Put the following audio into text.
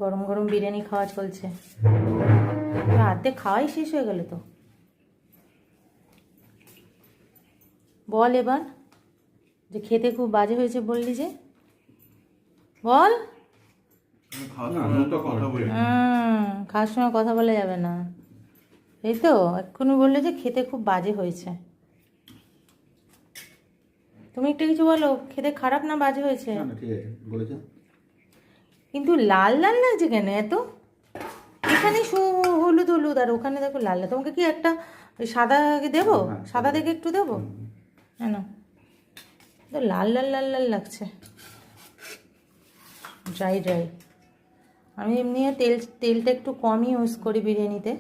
গরম গরম বিরিয়ানি খাওয়া চলছে, রাতে খাওয়াই শেষ হয়ে গেল তো। বল এবার, যে খেতে খুব বাজে হয়েছে বললি যে, বল। খাওয়ার সময় কথা বলা যাবে না, এই তো এক্ষুনি বললে যে খেতে খুব বাজে হয়েছে। তুমি একটা কিছু বলো, খেতে খারাপ না বাজে হয়েছে? ঠিক আছে বলেছো, কিন্তু লাল লাল লাগছে কেন এত? এখানে হলুদ হলুদ আর ওখানে দেখো লাল লাল। তোমাকে কি একটা সাদা দেবো? সাদা দেখে একটু দেবো? না না, তো লাল লাল লাল লাল লাগছে, ড্রাই ড্রাই। আমি এমনি তেলটা একটু কমই ইউজ করি বিরিয়ানিতে।